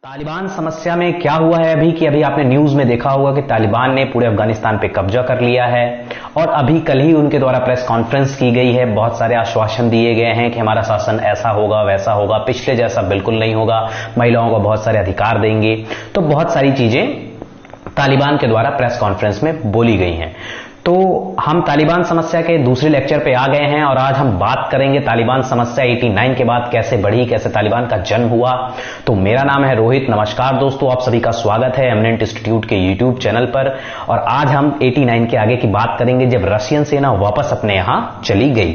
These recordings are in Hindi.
तालिबान समस्या में क्या हुआ है अभी कि अभी आपने न्यूज में देखा होगा कि तालिबान ने पूरे अफगानिस्तान पे कब्जा कर लिया है और अभी कल ही उनके द्वारा प्रेस कॉन्फ्रेंस की गई है। बहुत सारे आश्वासन दिए गए हैं कि हमारा शासन ऐसा होगा वैसा होगा, पिछले जैसा बिल्कुल नहीं होगा, महिलाओं को बहुत सारे अधिकार देंगे। तो बहुत सारी चीजें तालिबान के द्वारा प्रेस कॉन्फ्रेंस में बोली गई हैं। तो हम तालिबान समस्या के दूसरे लेक्चर पे आ गए हैं और आज हम बात करेंगे तालिबान समस्या 89 के बाद कैसे बढ़ी, कैसे तालिबान का जन्म हुआ। तो मेरा नाम है रोहित। नमस्कार दोस्तों, आप सभी का स्वागत है एमिनेंट इंस्टीट्यूट के यूट्यूब चैनल पर। और आज हम 89 के आगे की बात करेंगे जब रशियन सेना वापस अपने यहां चली गई।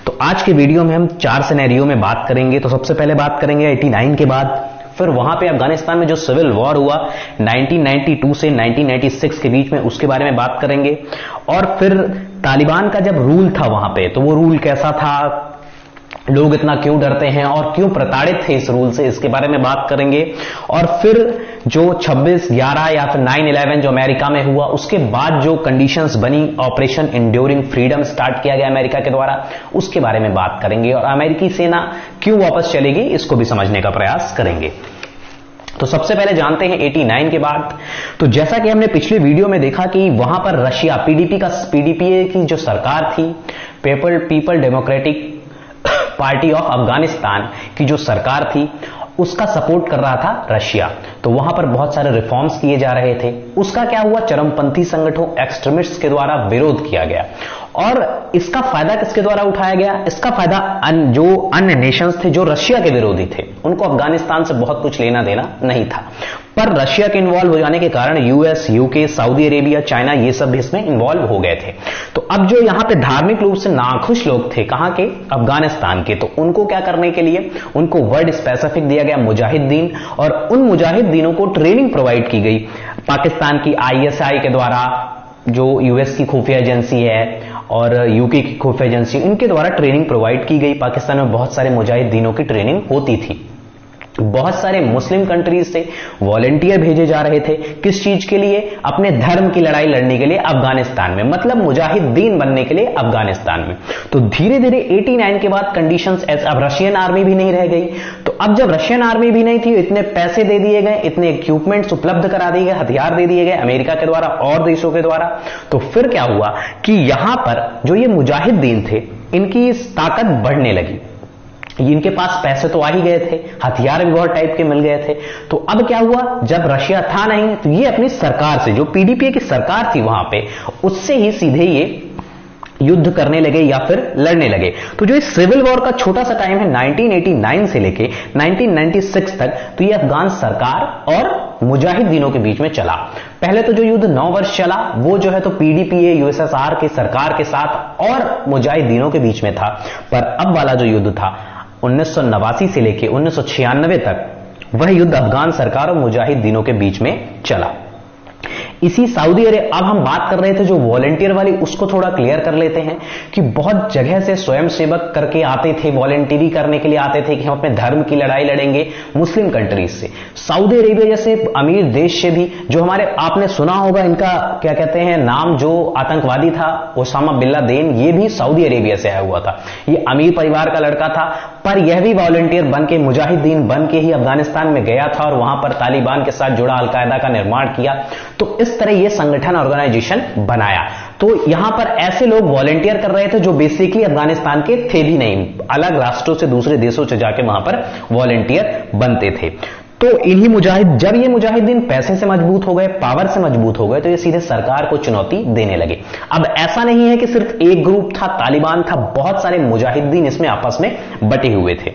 तो आज के वीडियो में हम 4 सिनेरियो में बात करेंगे। तो सबसे पहले बात करेंगे 89 के बाद, फिर वहां पे अफगानिस्तान में जो सिविल वॉर हुआ 1992 से 1996 के बीच में, उसके बारे में बात करेंगे। और फिर तालिबान का जब रूल था वहां पे, तो वो रूल कैसा था, लोग इतना क्यों डरते हैं और क्यों प्रताड़ित थे इस रूल से, इसके बारे में बात करेंगे। और फिर जो 26/11 या फिर 9/11 जो अमेरिका में हुआ, उसके बाद जो कंडीशंस बनी, ऑपरेशन इंड्योरिंग फ्रीडम स्टार्ट किया गया अमेरिका के द्वारा, उसके बारे में बात करेंगे। और अमेरिकी सेना क्यों वापस चलेगी, इसको भी समझने का प्रयास करेंगे। तो सबसे पहले जानते हैं 89 के बाद। तो जैसा कि हमने पिछले वीडियो में देखा कि वहां पर रशिया पीडीपीए की जो सरकार थी, people democratic party of Afghanistan की जो सरकार थी, उसका सपोर्ट कर रहा था रशिया। तो वहां पर बहुत सारे रिफॉर्म्स किए जा रहे थे। उसका क्या हुआ, चरमपंथी संगठनों एक्सट्रीमिस्ट के द्वारा विरोध किया गया। और इसका फायदा किसके द्वारा उठाया गया, इसका फायदा जो अन्य नेशंस थे जो रशिया के विरोधी थे, उनको अफगानिस्तान से बहुत कुछ लेना देना नहीं था। पर रशिया के इन्वॉल्व हो जाने के कारण US, UK, Saudi Arabia, China, ये सब भी इसमें इन्वॉल्व हो गए थे। तो अब जो यहां पे धार्मिक रूप से नाखुश लोग थे, कहां के, अफगानिस्तान के, तो उनको क्या करने के लिए उनको वर्ड स्पेसिफिक दिया गया मुजाहिदीन। और उन मुजाहिदीनों को ट्रेनिंग प्रोवाइड की गई पाकिस्तान की आईएसआई के द्वारा, जो यूएस की खुफिया एजेंसी है और यूके की खुफिया एजेंसी, उनके द्वारा ट्रेनिंग प्रोवाइड की गई। पाकिस्तान में बहुत सारे मुजाहिदीनों की ट्रेनिंग होती थी। बहुत सारे मुस्लिम कंट्रीज से वॉलंटियर भेजे जा रहे थे, किस चीज के लिए, अपने धर्म की लड़ाई लड़ने के लिए अफगानिस्तान में, मतलब मुजाहिदीन बनने के लिए अफगानिस्तान में। तो धीरे धीरे 89 के बाद कंडीशंस, अब रशियन आर्मी भी नहीं रह गई। तो अब जब रशियन आर्मी भी नहीं थी, इतने पैसे दे दिए गए, इतने इक्विपमेंट्स उपलब्ध करा दिए गए, हथियार दे दिए गए अमेरिका के द्वारा और देशों के द्वारा। तो फिर क्या हुआ कि यहां पर जो ये मुजाहिदीन थे, इनकी ताकत बढ़ने लगी। इनके पास पैसे तो आ ही गए थे, हथियार भी बहुत टाइप के मिल गए थे। तो अब क्या हुआ, जब रशिया था नहीं, तो ये अपनी सरकार से, जो पीडीपीए की सरकार थी वहां पे, उससे ही सीधे ये युद्ध करने लगे या फिर लड़ने लगे। तो जो इस सिविल वॉर का छोटा सा टाइम है 1989 से लेके 1996 तक, तो ये अफगान सरकार और मुजाहिदीनों के बीच में चला। पहले तो जो युद्ध 9 वर्ष चला, वो जो है तो पीडीपीए यूएसएसआर की सरकार के साथ और मुजाहिदीनों के बीच में था। पर अब वाला जो युद्ध था 1989 से लेके 1996 तक, वह युद्ध अफगान सरकार और मुजाहिदीनों के बीच में चला। इसी सऊदी अरेबिया, अब हम बात कर रहे थे जो वॉलंटियर वाली, उसको थोड़ा क्लियर कर लेते हैं कि बहुत जगह से स्वयंसेवक करके आते थे, वॉलंटियरी करने के लिए आते थे कि हम अपने धर्म की लड़ाई लड़ेंगे मुस्लिम कंट्रीज से। सऊदी अरेबिया जैसे अमीर देश से भी, जो हमारे, आपने सुना होगा इनका क्या कहते हैं नाम, जो आतंकवादी था ओसामा बिन लादेन, ये भी सऊदी अरेबिया से आया हुआ था। ये अमीर परिवार का लड़का था, पर यह भी वॉलंटियर बन के, मुजाहिदीन बन के ही अफगानिस्तान में गया था और वहां पर तालिबान के साथ जुड़ा, अलकायदा का निर्माण किया। तो इस तरह यह संगठन, ऑर्गेनाइजेशन बनाया। तो यहां पर ऐसे लोग वॉलंटियर कर रहे थे जो बेसिकली अफगानिस्तान के थे भी नहीं, अलग राष्ट्रों से, दूसरे देशों से जाके वहां पर वॉलंटियर बनते थे। तो इन्हीं जब ये मुजाहिदीन पैसे से मजबूत हो गए, पावर से मजबूत हो गए, तो ये सीधे सरकार को चुनौती देने लगे। अब ऐसा नहीं है कि सिर्फ एक ग्रुप था, तालिबान था, बहुत सारे मुजाहिदीन इसमें आपस में बटे हुए थे।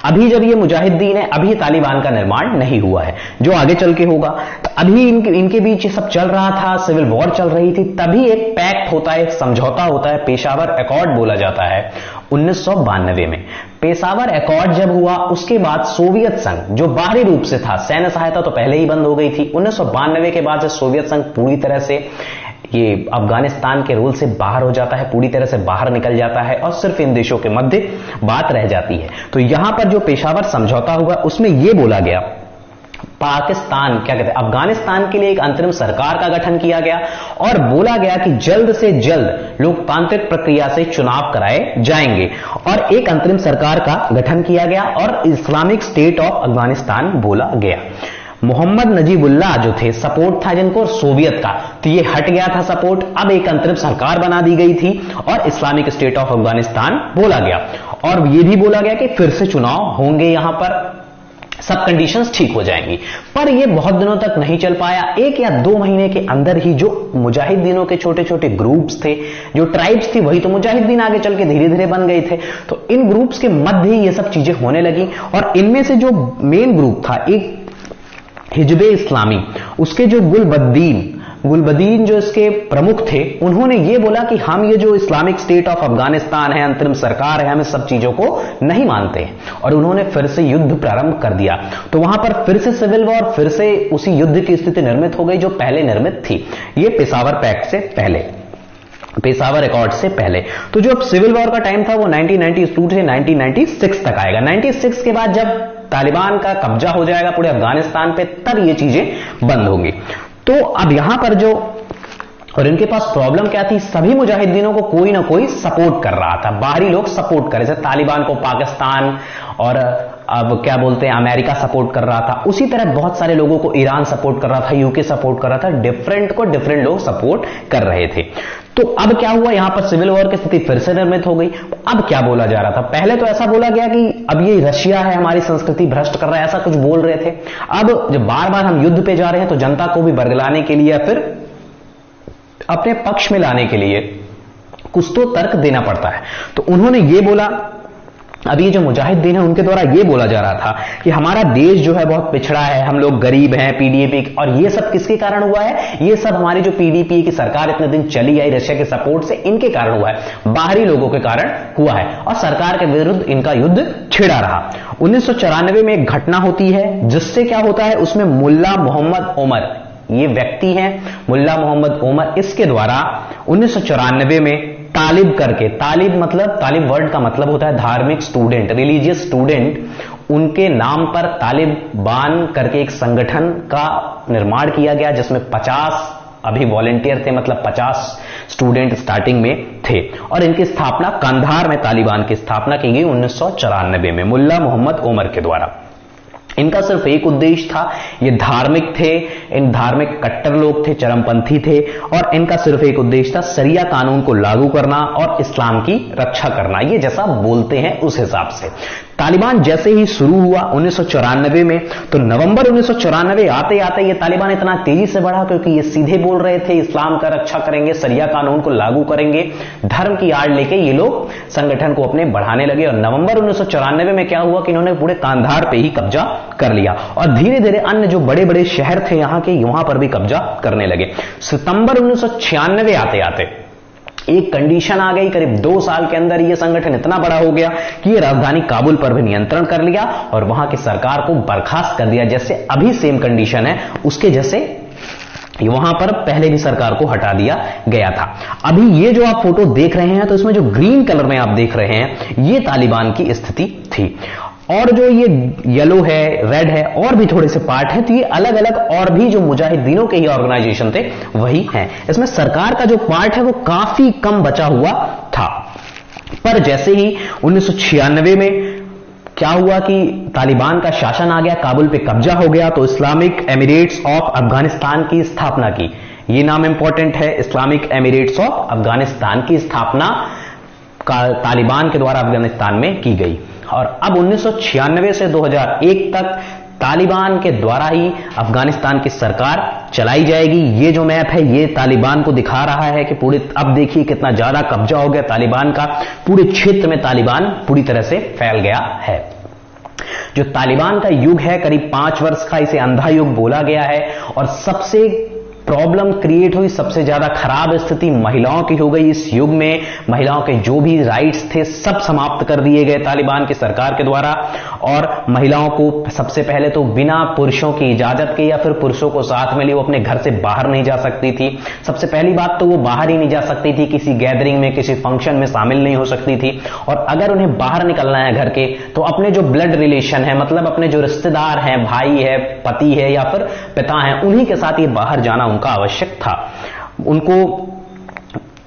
अभी जब ये मुजाहिदीन है, अभी तालिबान का निर्माण नहीं हुआ है, जो आगे चल के होगा। तो अभी इनके बीच ये सब चल रहा था, सिविल वॉर चल रही थी। तभी एक पैक्ट होता है, एक समझौता होता है, पेशावर एकॉर्ड बोला जाता है 1992 में। पेशावर एकॉर्ड जब हुआ, उसके बाद सोवियत संघ, जो बाहरी रूप से था, सैन्य सहायता तो पहले ही बंद हो गई थी, 1992 के बाद से सोवियत संघ पूरी तरह से ये अफगानिस्तान के रूल से बाहर हो जाता है, पूरी तरह से बाहर निकल जाता है और सिर्फ इन देशों के मध्य बात रह जाती है। तो यहां पर जो पेशावर समझौता हुआ, उसमें यह बोला गया पाकिस्तान क्या कहते हैं अफगानिस्तान के लिए एक अंतरिम सरकार का गठन किया गया और बोला गया कि जल्द से जल्द लोकतांत्रिक प्रक्रिया से चुनाव कराए जाएंगे और एक अंतरिम सरकार का गठन किया गया और इस्लामिक स्टेट ऑफ अफगानिस्तान बोला गया। मोहम्मद नजीबुल्लाह जो थे सपोर्ट था जिनको सोवियत का, तो ये हट गया था सपोर्ट, अब एक अंतरिम सरकार बना दी गई थी और इस्लामिक स्टेट ऑफ अफगानिस्तान बोला गया और ये भी बोला गया कि फिर से चुनाव होंगे, यहां पर सब कंडीशंस ठीक हो जाएंगी। पर यह बहुत दिनों तक नहीं चल पाया। 1 या 2 महीने के अंदर ही जो मुजाहिदीनों के छोटे छोटे ग्रुप्स थे, जो ट्राइब्स थी, वही तो मुजाहिदीन आगे चल के धीरे धीरे बन गए थे। तो इन ग्रुप्स के मध्य ही ये सब चीजें होने लगी और इनमें से जो मेन ग्रुप था एक हिजबे इस्लामी, उसके जो गुलबदीन जो इसके प्रमुख थे, उन्होंने ये बोला कि हम ये जो इस्लामिक स्टेट ऑफ अफगानिस्तान है, अंतरिम सरकार है, हम इस सब चीजों को नहीं मानते हैं और उन्होंने फिर से युद्ध प्रारंभ कर दिया। तो वहां पर फिर से सिविल वॉर, फिर से उसी युद्ध की स्थिति निर्मित हो गई जो पहले निर्मित थी, ये पेशावर पैक्ट से पहले, पेशावर अकॉर्ड से पहले। तो जो सिविल वॉर का टाइम था वो 1992 से 1996 तक आएगा। 96 के बाद जब तालिबान का कब्जा हो जाएगा पूरे अफगानिस्तान पे, तब ये चीजें बंद होंगी। तो अब यहां पर जो, और इनके पास प्रॉब्लम क्या थी, सभी मुजाहिदीनों को कोई ना कोई सपोर्ट कर रहा था, बाहरी लोग सपोर्ट कर रहे थे। तालिबान को पाकिस्तान और अब क्या बोलते हैं अमेरिका सपोर्ट कर रहा था, उसी तरह बहुत सारे लोगों को ईरान सपोर्ट कर रहा था, यूके सपोर्ट कर रहा था, डिफरेंट लोग सपोर्ट कर रहे थे। तो अब क्या हुआ, यहां पर सिविल वॉर की स्थिति फिर से निर्मित हो गई। अब क्या बोला जा रहा था, पहले तो ऐसा बोला गया कि अब ये रशिया है, हमारी संस्कृति भ्रष्ट कर रहा है, ऐसा कुछ बोल रहे थे। अब जब बार बार हम युद्ध पे जा रहे हैं तो जनता को भी बरगलाने के लिए या फिर अपने पक्ष में लाने के लिए कुछ तो तर्क देना पड़ता है। तो उन्होंने ये बोला, अब ये जो मुजाहिदीन है उनके द्वारा ये बोला जा रहा था कि हमारा देश जो है बहुत पिछड़ा है, हम लोग गरीब हैं, पीडीपी, और ये सब किसके कारण हुआ है, ये सब हमारी जो पीडीपी की सरकार इतने दिन चली आई रशिया के सपोर्ट से, इनके कारण हुआ है, बाहरी लोगों के कारण हुआ है और सरकार के विरुद्ध इनका युद्ध छिड़ा रहा। 1994 में एक घटना होती है जिससे क्या होता है, उसमें मुल्ला मोहम्मद ओमर, ये व्यक्ति हैं मुल्ला मोहम्मद ओमर, इसके द्वारा 1994 में तालिब करके, तालिब वर्ड का मतलब होता है धार्मिक स्टूडेंट, रिलीजियस स्टूडेंट, उनके नाम पर तालिबान करके एक संगठन का निर्माण किया गया जिसमें 50 अभी वॉलेंटियर थे, मतलब 50 स्टूडेंट स्टार्टिंग में थे और इनकी स्थापना कंधार में तालिबान की स्थापना की गई 1994 में मुल्ला मोहम्मद ओमर के द्वारा। इनका सिर्फ एक उद्देश्य था, ये धार्मिक थे, इन धार्मिक कट्टर लोग थे, चरमपंथी थे और इनका सिर्फ एक उद्देश्य था शरिया कानून को लागू करना और इस्लाम की रक्षा करना, ये जैसा बोलते हैं उस हिसाब से। तालिबान जैसे ही शुरू हुआ 1994 में, तो नवंबर 1994 आते आते ये तालिबान इतना तेजी से बढ़ा क्योंकि ये सीधे बोल रहे थे इस्लाम का रक्षा करेंगे, शरिया कानून को लागू करेंगे, धर्म की आड़ लेके ये लोग संगठन को अपने बढ़ाने लगे और नवंबर 1994 में क्या हुआ कि इन्होंने पूरे कांधार पे ही कब्जा कर लिया और धीरे धीरे अन्य जो बड़े बड़े शहर थे यहां के, वहां पर भी कब्जा करने लगे। सितंबर 1996 आते आते एक कंडीशन आ गई, करीब 2 साल के अंदर यह संगठन इतना बड़ा हो गया कि ये राजधानी काबुल पर भी नियंत्रण कर लिया और वहां की सरकार को बर्खास्त कर दिया। जैसे अभी सेम कंडीशन है उसके जैसे वहां पर पहले भी सरकार को हटा दिया गया था। अभी ये जो आप फोटो देख रहे हैं तो इसमें जो ग्रीन कलर में आप देख रहे हैं ये तालिबान की स्थिति थी और जो ये येलो है, रेड है और भी थोड़े से पार्ट है, तो ये अलग अलग और भी जो मुजाहिदीनों के ही ऑर्गेनाइजेशन थे वही हैं। इसमें सरकार का जो पार्ट है वो काफी कम बचा हुआ था। पर जैसे ही 1996 में क्या हुआ कि तालिबान का शासन आ गया, काबुल पे कब्जा हो गया, तो इस्लामिक एमिरेट्स ऑफ अफगानिस्तान की स्थापना की। ये नाम इंपॉर्टेंट है, इस्लामिक एमिरेट्स ऑफ अफगानिस्तान की स्थापना तालिबान के द्वारा अफगानिस्तान में की गई और अब 1996 से 2001 तक तालिबान के द्वारा ही अफगानिस्तान की सरकार चलाई जाएगी। ये जो मैप है ये तालिबान को दिखा रहा है कि पूरे, अब देखिए कितना ज्यादा कब्जा हो गया तालिबान का, पूरे क्षेत्र में तालिबान पूरी तरह से फैल गया है। जो तालिबान का युग है करीब 5 वर्ष का, इसे अंधा युग बोला गया है और सबसे प्रॉब्लम क्रिएट हुई, सबसे ज्यादा खराब स्थिति महिलाओं की हो गई। इस युग में महिलाओं के जो भी राइट्स थे सब समाप्त कर दिए गए तालिबान की सरकार के द्वारा और महिलाओं को सबसे पहले तो बिना पुरुषों की इजाजत के या फिर पुरुषों को साथ में लिए वो अपने घर से बाहर नहीं जा सकती थी। सबसे पहली बात तो वो बाहर ही नहीं जा सकती थी, किसी गैदरिंग में, किसी फंक्शन में शामिल नहीं हो सकती थी। और अगर उन्हें बाहर निकलना है घर के, तो अपने जो ब्लड रिलेशन है, मतलब अपने जो रिश्तेदार हैं, भाई है, पति है या फिर पिता है, उन्हीं के साथ ये बाहर जाना उनका आवश्यक था। उनको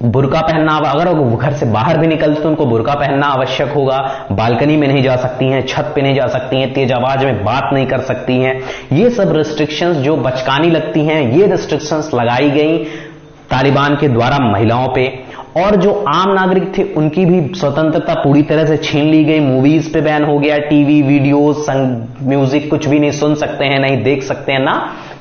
बुर्का पहनना, अगर वो घर से बाहर भी निकलते तो उनको बुर्का पहनना आवश्यक होगा। बालकनी में नहीं जा सकती हैं, छत पे नहीं जा सकती हैं, तेज आवाज में बात नहीं कर सकती हैं। ये सब रिस्ट्रिक्शंस जो बचकानी लगती हैं, ये रिस्ट्रिक्शंस लगाई गई तालिबान के द्वारा महिलाओं पे। और जो आम नागरिक थे उनकी भी स्वतंत्रता पूरी तरह से छीन ली गई। मूवीज पे बैन हो गया, टीवी, वीडियोस, म्यूजिक कुछ भी नहीं सुन सकते हैं, नहीं देख सकते हैं, ना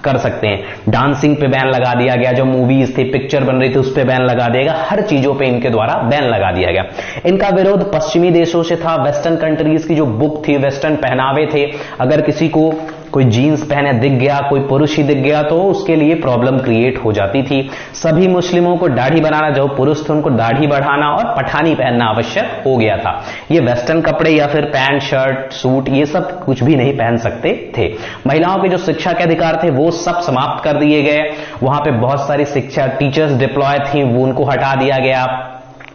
कर सकते हैं। डांसिंग पे बैन लगा दिया गया, जो मूवीज थी, पिक्चर बन रही थी, उस पे बैन लगा दिया गया। हर चीजों पे इनके द्वारा बैन लगा दिया गया। इनका विरोध पश्चिमी देशों से था। वेस्टर्न कंट्रीज की जो बुक थी, वेस्टर्न पहनावे थे, अगर किसी को कोई जीन्स पहने दिख गया, कोई पुरुष ही दिख गया, तो उसके लिए प्रॉब्लम क्रिएट हो जाती थी। सभी मुस्लिमों को दाढ़ी बनाना, जो पुरुष थे उनको दाढ़ी बढ़ाना और पठानी पहनना आवश्यक हो गया था। ये वेस्टर्न कपड़े या फिर पैंट, शर्ट, सूट, ये सब कुछ भी नहीं पहन सकते थे। महिलाओं के जो शिक्षा के अधिकार थे वो सब समाप्त कर दिए गए। वहां पे बहुत सारी शिक्षा टीचर्स डिप्लॉय थी, वो उनको हटा दिया गया।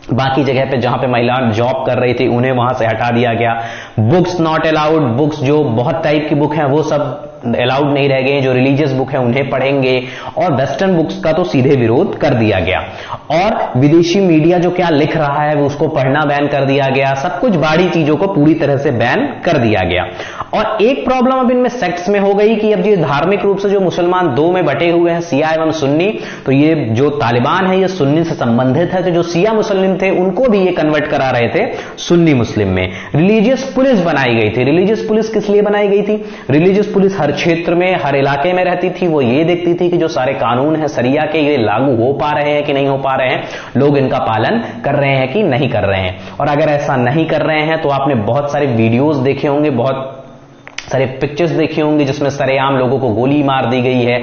बाकी जगह पे जहां पे महिलाएं जॉब कर रही थी उन्हें वहां से हटा दिया गया। बुक्स नॉट अलाउड, बुक्स जो बहुत टाइप की बुक हैं वो सब अलाउड नहीं रह गए। जो रिलीजियस बुक है उन्हें पढ़ेंगे, और वेस्टर्न बुक्स का तो सीधे विरोध कर दिया गया। और विदेशी मीडिया जो क्या लिख रहा है वो उसको पढ़ना बैन कर दिया गया। सब कुछ बाहरी चीजों को पूरी तरह से बैन कर दिया गया। और एक प्रॉब्लम अब इनमें सेक्ट्स में हो गई कि अब ये धार्मिक रूप से जो मुसलमान दो में बटे हुए हैं, शिया एवं सुन्नी, तो ये जो तालिबान है ये सुन्नी से संबंधित है। तो जो शिया मुस्लिम थे उनको भी ये कन्वर्ट करा रहे थे सुन्नी मुस्लिम में। रिलीजियस पुलिस बनाई गई थी। रिलीजियस पुलिस किस लिए बनाई गई थी? रिलीजियस पुलिस हर क्षेत्र में, हर इलाके में रहती थी। वो ये देखती थी कि जो सारे कानून है शरिया के, ये लागू हो पा रहे हैं कि नहीं हो पा रहे हैं, लोग इनका पालन कर रहे हैं कि नहीं कर रहे हैं। और अगर ऐसा नहीं कर रहे हैं तो आपने बहुत सारे वीडियोस देखे होंगे, बहुत सारे पिक्चर्स देखे होंगे जिसमें सरेआम लोगों को गोली मार दी गई है,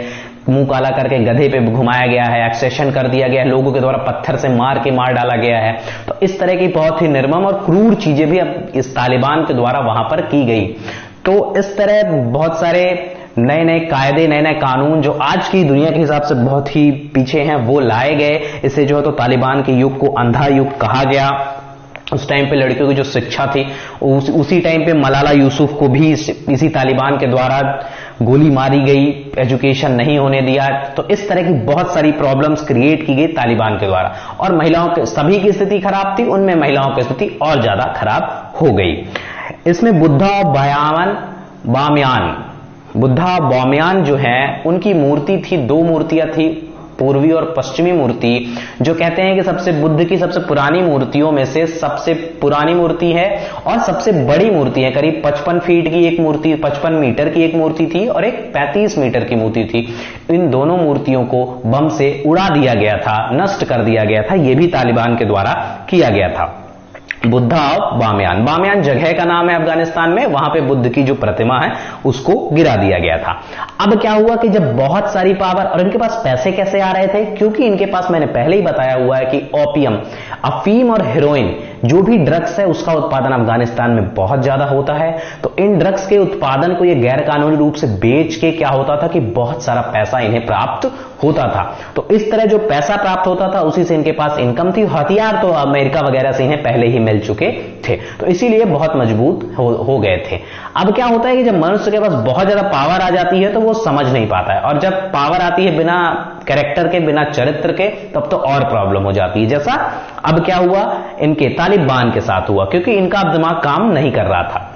मुंह काला करके गधे पे घुमाया गया है, एक्सेशन कर दिया गया है, लोगों के द्वारा पत्थर से मार के मार डाला गया है। तो इस तरह की बहुत ही निर्मम और क्रूर चीजें भी अब इस तालिबान के द्वारा वहां पर की गई। तो इस तरह बहुत सारे नए नए कायदे, नए नए कानून जो आज की दुनिया के हिसाब से बहुत ही पीछे हैं वो लाए गए। इसे जो है तो तालिबान के युग को अंधा युग कहा गया। उस टाइम पे लड़कियों की जो शिक्षा थी उसी टाइम पे मलाला यूसुफ को भी इसी तालिबान के द्वारा गोली मारी गई, एजुकेशन नहीं होने दिया। तो इस तरह की बहुत सारी प्रॉब्लम्स क्रिएट की गई तालिबान के द्वारा। और महिलाओं के सभी की स्थिति खराब थी, उनमें महिलाओं की स्थिति और ज्यादा खराब हो गई। इसमें बुद्धा और बामियान जो है उनकी मूर्ति थी, दो मूर्तियां थी, पूर्वी और पश्चिमी मूर्ति। जो कहते हैं कि सबसे बुद्ध की सबसे पुरानी मूर्तियों में से सबसे पुरानी मूर्ति है और सबसे बड़ी मूर्ति है। करीब 55 फीट की एक मूर्ति, 55 मीटर की एक मूर्ति थी और एक 35 मीटर की मूर्ति थी। इन दोनों मूर्तियों को बम से उड़ा दिया गया था, नष्ट कर दिया गया था। यह भी तालिबान के द्वारा किया गया था। बुद्धा और बामियान जगह का नाम है अफगानिस्तान में। वहां पे बुद्ध की जो प्रतिमा है उसको गिरा दिया गया था। अब क्या हुआ कि जब बहुत सारी पावर, और इनके पास पैसे कैसे आ रहे थे? क्योंकि इनके पास, मैंने पहले ही बताया हुआ है कि ओपियम, अफीम और हेरोइन जो भी ड्रग्स है उसका उत्पादन अफगानिस्तान में बहुत ज्यादा होता है। तो इन ड्रग्स के उत्पादन को ये गैर कानूनी रूप से बेच के क्या होता था कि बहुत सारा पैसा इन्हें प्राप्त होता था। तो इस तरह जो पैसा प्राप्त होता था उसी से इनके पास इनकम थी। हथियार तो अमेरिका वगैरह से इन्हें पहले ही मिल चुके थे, तो इसीलिए बहुत मजबूत हो गए थे। अब क्या होता है कि जब मनुष्य के पास बहुत ज्यादा पावर आ जाती है तो वो समझ नहीं पाता है, और जब पावर आती है बिना कैरेक्टर के, बिना चरित्र के, तब तो और प्रॉब्लम हो जाती है। जैसा अब क्या हुआ इनके तालिबान के साथ हुआ, क्योंकि इनका अब दिमाग काम नहीं कर रहा था।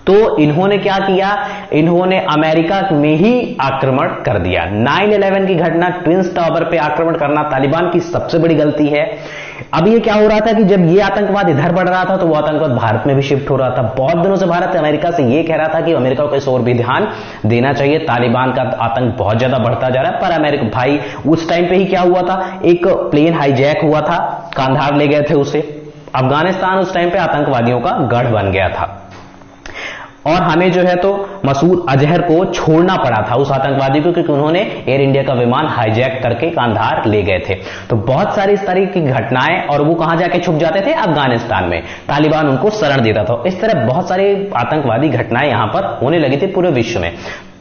तो इन्होंने क्या किया, इन्होंने अमेरिका में ही आक्रमण कर दिया। 9/11 की घटना, ट्विंस टावर पे आक्रमण करना तालिबान की सबसे बड़ी गलती है। अब ये क्या हो रहा था कि जब ये आतंकवाद इधर बढ़ रहा था तो वो आतंकवाद भारत में भी शिफ्ट हो रहा था। बहुत दिनों से भारत अमेरिका से ये कह रहा था कि अमेरिका को इस ओर भी ध्यान देना चाहिए, तालिबान का आतंक बहुत ज्यादा बढ़ता जा रहा है। पर अमेरिका भाई, उस टाइम पे ही क्या हुआ था, एक प्लेन हाईजैक हुआ था, कांधार ले गए थे उसे। अफगानिस्तान उस टाइम पे आतंकवादियों का गढ़ बन गया था। और हमें जो है तो मसूद अजहर को छोड़ना पड़ा था, उस आतंकवादी को, क्योंकि उन्होंने एयर इंडिया का विमान हाईजैक करके कांधार ले गए थे। तो बहुत सारी इस तरह की घटनाएं, और वो कहां जाके छुप जाते थे? अफगानिस्तान में। तालिबान उनको शरण देता था। इस तरह बहुत सारी आतंकवादी घटनाएं यहां पर होने लगी थी पूरे विश्व में।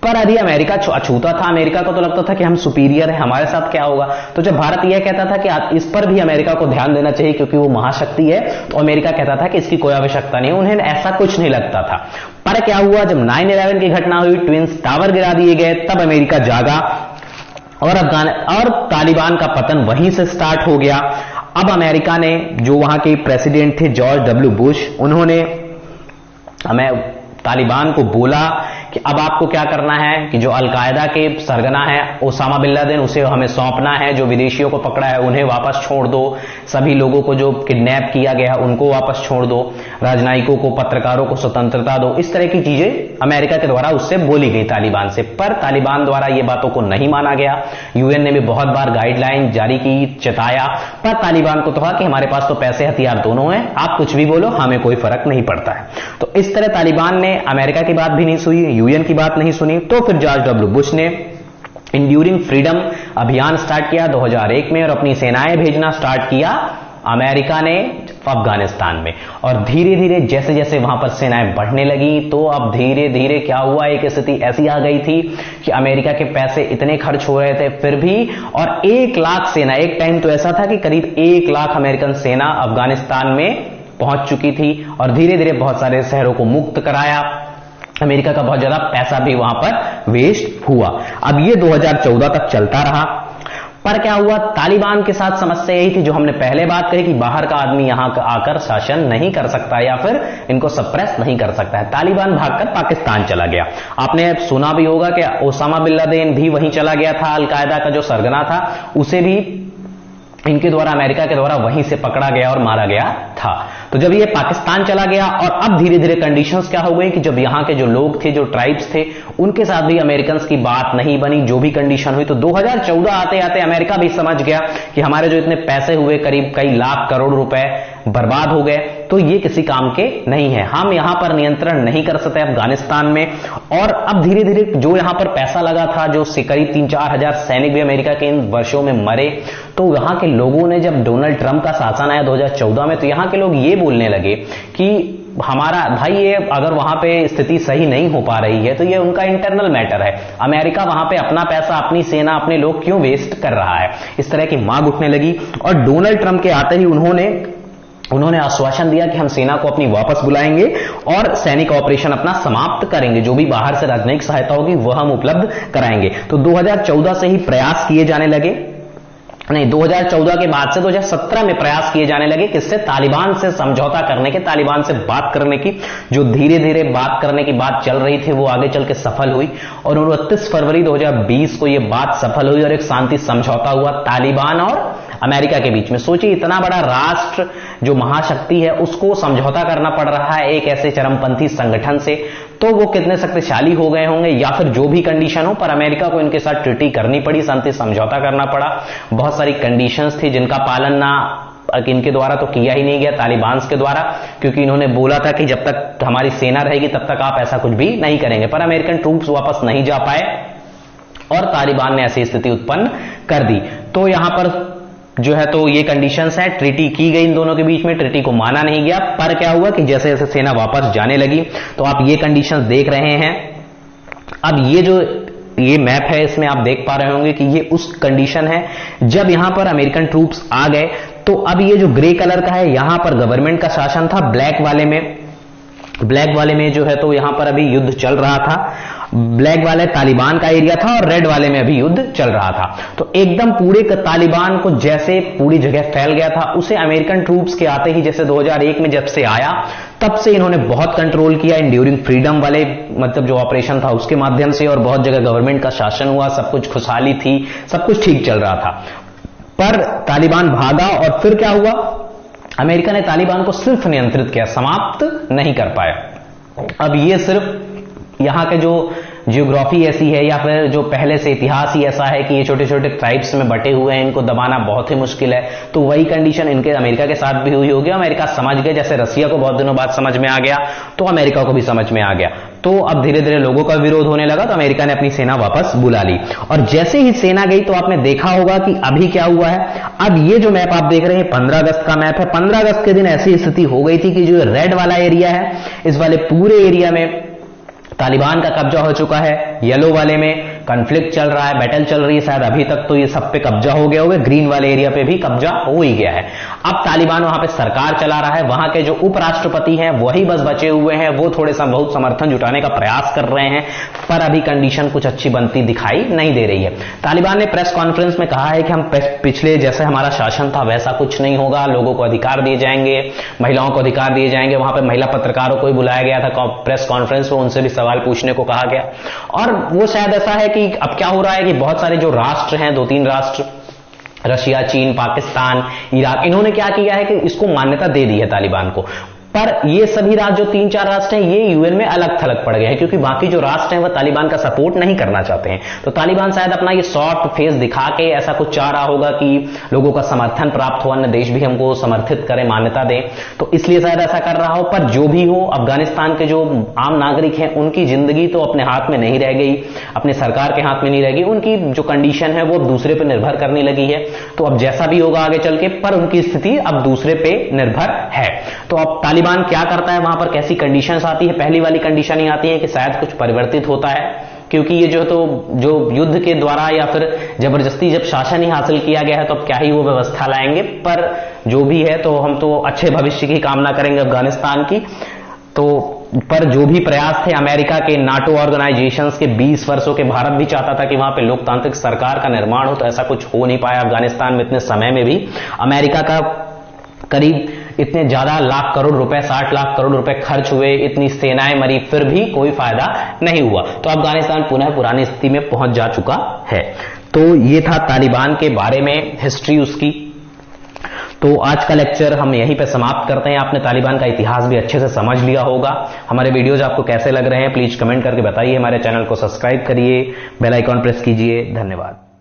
पर अभी अमेरिका अछूता था। अमेरिका को तो लगता था कि हम सुपीरियर है, हमारे साथ क्या होगा। तो जब भारत यह कहता था कि इस पर भी अमेरिका को ध्यान देना चाहिए क्योंकि वो महाशक्ति है, तो अमेरिका कहता था कि इसकी कोई आवश्यकता नहीं। उन्हें ऐसा कुछ नहीं लगता था। पर क्या हुआ, जब 9/11 की घटना हुई, ट्विंस टावर गिरा दिए गए, तब अमेरिका जागा और तालिबान का पतन वहीं से स्टार्ट हो गया। अब अमेरिका ने, जो वहां के प्रेसिडेंट थे जॉर्ज डब्ल्यू बुश, उन्होंने तालिबान को बोला कि अब आपको क्या करना है कि जो अलकायदा के सरगना है ओसामा बिन लादेन, उसे हमें सौंपना है। जो विदेशियों को पकड़ा है उन्हें वापस छोड़ दो। सभी लोगों को जो किडनैप किया गया उनको वापस छोड़ दो। राजनयिकों को, पत्रकारों को स्वतंत्रता दो। इस तरह की चीजें अमेरिका के द्वारा उससे बोली गई तालिबान से। पर तालिबान द्वारा ये बातों को नहीं माना गया। यूएन ने भी बहुत बार गाइडलाइन जारी की, चेताया, पर तालिबान को तो कहा कि हमारे पास तो पैसे हथियार दोनों हैं, आप कुछ भी बोलो, हमें कोई फर्क नहीं पड़ता है। तो इस तरह तालिबान ने अमेरिका की बात भी नहीं सुनी, यूएन की बात नहीं सुनी। तो फिर जॉर्ज डब्ल्यू बुश ने इंड्यूरिंग फ्रीडम अभियान स्टार्ट किया 2001 में और अपनी सेनाएं भेजना स्टार्ट किया अमेरिका ने अफगानिस्तान में। और धीरे धीरे जैसे जैसे वहां पर सेनाएं बढ़ने लगी, तो अब धीरे धीरे क्या हुआ, एक स्थिति ऐसी आ गई थी कि अमेरिका के पैसे इतने खर्च हो रहे थे फिर भी, और 1 लाख सेना, एक टाइम तो ऐसा था कि करीब 1 लाख अमेरिकन सेना अफगानिस्तान में पहुंच चुकी थी और धीरे धीरे बहुत सारे शहरों को मुक्त कराया। अमेरिका का बहुत ज्यादा पैसा भी वहां पर वेस्ट हुआ। अब ये 2014 तक चलता रहा। पर क्या हुआ, तालिबान के साथ समस्या यही थी जो हमने पहले बात कही कि बाहर का आदमी यहां आकर शासन नहीं कर सकता या फिर इनको सप्रेस नहीं कर सकता है। तालिबान भागकर पाकिस्तान चला गया। आपने सुना भी होगा कि ओसामा बिन लादेन भी वहीं चला गया था। अलकायदा का जो सरगना था उसे भी इनके द्वारा, अमेरिका के द्वारा वहीं से पकड़ा गया और मारा गया था। तो जब ये पाकिस्तान चला गया और अब धीरे धीरे कंडीशंस क्या हो गई कि जब यहां के जो लोग थे, जो ट्राइब्स थे, उनके साथ भी अमेरिकन की बात नहीं बनी, जो भी कंडीशन हुई। तो 2014 आते आते अमेरिका भी समझ गया कि हमारे जो इतने पैसे हुए, करीब कई लाख करोड़ रुपए बर्बाद हो गए, तो ये किसी काम के नहीं है। हम यहां पर नियंत्रण नहीं कर सकते अफगानिस्तान में। और अब धीरे धीरे जो यहां पर पैसा लगा था, जो करीब 3-4 हजार सैनिक भी अमेरिका के इन वर्षों में मरे, तो यहां के लोगों ने, जब डोनाल्ड ट्रंप का शासन आया 2014 में, तो यहां के लोग ये बोलने लगे कि हमारा भाई, ये अगर वहां पे स्थिति सही नहीं हो पा रही है तो ये उनका इंटरनल मैटर है। अमेरिका वहां पे अपना पैसा, अपनी सेना, अपने लोग क्यों वेस्ट कर रहा है। इस तरह की मांग उठने लगी। और डोनाल्ड ट्रंप के आते ही उन्होंने आश्वासन दिया कि हम सेना को अपनी वापस बुलाएंगे और सैनिक ऑपरेशन अपना समाप्त करेंगे। जो भी बाहर से राजनयिक सहायता होगी वह हम उपलब्ध कराएंगे। तो 2014 से ही प्रयास किए जाने लगे, नहीं 2014 के बाद से 2017 में प्रयास किए जाने लगे किससे, तालिबान से समझौता करने के, तालिबान से बात करने की। जो धीरे धीरे बात करने की बात चल रही थी वो आगे चल के सफल हुई और 29 फरवरी 2020 को यह बात सफल हुई और एक शांति समझौता हुआ तालिबान और अमेरिका के बीच में। सोचिए, इतना बड़ा राष्ट्र जो महाशक्ति है उसको समझौता करना पड़ रहा है एक ऐसे चरमपंथी संगठन से, तो वो कितने शक्तिशाली हो गए होंगे। या फिर जो भी कंडीशन हो, पर अमेरिका को इनके साथ ट्रीटी करनी पड़ी, शांति समझौता करना पड़ा। बहुत सारी कंडीशंस थी जिनका पालन ना इनके द्वारा तो किया ही नहीं गया, तालिबान के द्वारा, क्योंकि इन्होंने बोला था कि जब तक हमारी सेना रहेगी तब तक आप ऐसा कुछ भी नहीं करेंगे। पर अमेरिकन ट्रूप्स वापस नहीं जा पाए और तालिबान ने ऐसी स्थिति उत्पन्न कर दी। तो यहां पर जो है तो ये कंडीशंस है, ट्रीटी की गई इन दोनों के बीच में, ट्रीटी को माना नहीं गया। पर क्या हुआ कि जैसे जैसे सेना वापस जाने लगी, तो आप ये कंडीशंस देख रहे हैं। अब ये मैप है, इसमें आप देख पा रहे होंगे कि ये उस कंडीशन है जब यहां पर अमेरिकन ट्रूप्स आ गए। तो अब ये जो ग्रे कलर का है, यहां पर गवर्नमेंट का शासन था। ब्लैक वाले में जो है तो यहां पर अभी युद्ध चल रहा था। ब्लैक वाले तालिबान का एरिया था और रेड वाले में अभी युद्ध चल रहा था। तो एकदम पूरे तालिबान को जैसे पूरी जगह फैल गया था, उसे अमेरिकन ट्रूप्स के आते ही, जैसे 2001 में जब से आया तब से इन्होंने बहुत कंट्रोल किया। इंड्यूरिंग फ्रीडम वाले मतलब जो ऑपरेशन था उसके माध्यम से, और बहुत जगह गवर्नमेंट का शासन हुआ, सब कुछ खुशहाली थी, सब कुछ ठीक चल रहा था। पर तालिबान भागा और फिर क्या हुआ, अमेरिका ने तालिबान को सिर्फ नियंत्रित किया, समाप्त नहीं कर पाया। अब ये सिर्फ यहां के जो जियोग्राफी ऐसी है या फिर जो पहले से इतिहास ही ऐसा है कि ये छोटे छोटे ट्राइब्स में बटे हुए हैं, इनको दबाना बहुत ही मुश्किल है। तो वही कंडीशन इनके अमेरिका के साथ भी हुई होगी। अमेरिका समझ गया, जैसे रसिया को बहुत दिनों बाद समझ में आ गया तो अमेरिका को भी समझ में आ गया। तो अब धीरे धीरे लोगों का विरोध होने लगा, तो अमेरिका ने अपनी सेना वापस बुला ली। और जैसे ही सेना गई तो आपने देखा होगा कि अभी क्या हुआ है। अब ये जो मैप आप देख रहे हैं 15 अगस्त का मैप है। 15 अगस्त के दिन ऐसी स्थिति हो गई थी कि जो रेड वाला एरिया है, इस वाले पूरे एरिया में तालिबान का कब्जा हो चुका है। येलो वाले में कॉन्फ्लिक्ट चल रहा है, बैटल चल रही है, शायद अभी तक तो ये सब पे कब्जा हो गया होगा। ग्रीन वाले एरिया पे भी कब्जा हो ही गया है। अब तालिबान वहां पे सरकार चला रहा है। वहां के जो उपराष्ट्रपति हैं वही बस बचे हुए हैं, वो थोड़े सा बहुत समर्थन जुटाने का प्रयास कर रहे हैं, पर अभी कंडीशन कुछ अच्छी बनती दिखाई नहीं दे रही है। तालिबान ने प्रेस कॉन्फ्रेंस में कहा है कि हम पिछले जैसे हमारा शासन था वैसा कुछ नहीं होगा, लोगों को अधिकार दिए जाएंगे, महिलाओं को अधिकार दिए जाएंगे। वहां पर महिला पत्रकारों को भी बुलाया गया था प्रेस कॉन्फ्रेंस में, उनसे भी सवाल पूछने को कहा गया। और वो शायद ऐसा है कि अब क्या हो रहा है कि बहुत सारे जो राष्ट्र हैं, 2-3 राष्ट्र, रशिया, चीन, पाकिस्तान, इराक, इन्होंने क्या किया है कि इसको मान्यता दे दी है तालिबान को। पर ये सभी राज्य जो 3-4 राष्ट्र हैं ये यूएन में अलग थलग पड़ गए हैं, क्योंकि बाकी जो राष्ट्र हैं वह तालिबान का सपोर्ट नहीं करना चाहते हैं। तो तालिबान शायद अपना ये सॉफ्ट फेस दिखा के ऐसा कुछ चाह रहा होगा कि लोगों का समर्थन प्राप्त हो, अन्य देश भी हमको समर्थित करें, मान्यता दें, तो इसलिए शायद ऐसा कर रहा हो। पर जो भी हो, अफगानिस्तान के जो आम नागरिक हैं उनकी जिंदगी तो अपने हाथ में नहीं रह गई, अपने सरकार के हाथ में नहीं रह गई। उनकी जो कंडीशन है वो दूसरे पर निर्भर करने लगी है। तो अब जैसा भी होगा आगे चल के, पर उनकी स्थिति अब दूसरे पे निर्भर है। तो अब तालिबान क्या करता है, वहां पर कैसी कंडीशंस आती है। पहली वाली कंडीशन ही आती है कि शायद कुछ परिवर्तित होता है, क्योंकि ये जो युद्ध के द्वारा या फिर जबरदस्ती जब शासन ही हासिल किया गया है तो अब क्या ही वो व्यवस्था लाएंगे। पर जो भी है तो हम तो अच्छे भविष्य की कामना करेंगे अफगानिस्तान की। तो पर जो भी प्रयास थे अमेरिका के, नाटो ऑर्गेनाइजेशंस के 20 वर्षों के, भारत भी चाहता था कि वहां पे लोकतांत्रिक सरकार का निर्माण हो, तो ऐसा कुछ हो नहीं पाया अफगानिस्तान में इतने समय में भी। अमेरिका का करीब इतने ज्यादा लाख करोड़ रुपए, 60 लाख करोड़ रुपए खर्च हुए, इतनी सेनाएं मरी, फिर भी कोई फायदा नहीं हुआ। तो अफगानिस्तान पुनः पुरानी स्थिति में पहुंच जा चुका है। तो ये था तालिबान के बारे में हिस्ट्री उसकी। तो आज का लेक्चर हम यहीं पे समाप्त करते हैं। आपने तालिबान का इतिहास भी अच्छे से समझ लिया होगा। हमारे वीडियोज आपको कैसे लग रहे हैं प्लीज कमेंट करके बताइए। हमारे चैनल को सब्सक्राइब करिए, बेल आइकॉन प्रेस कीजिए। धन्यवाद।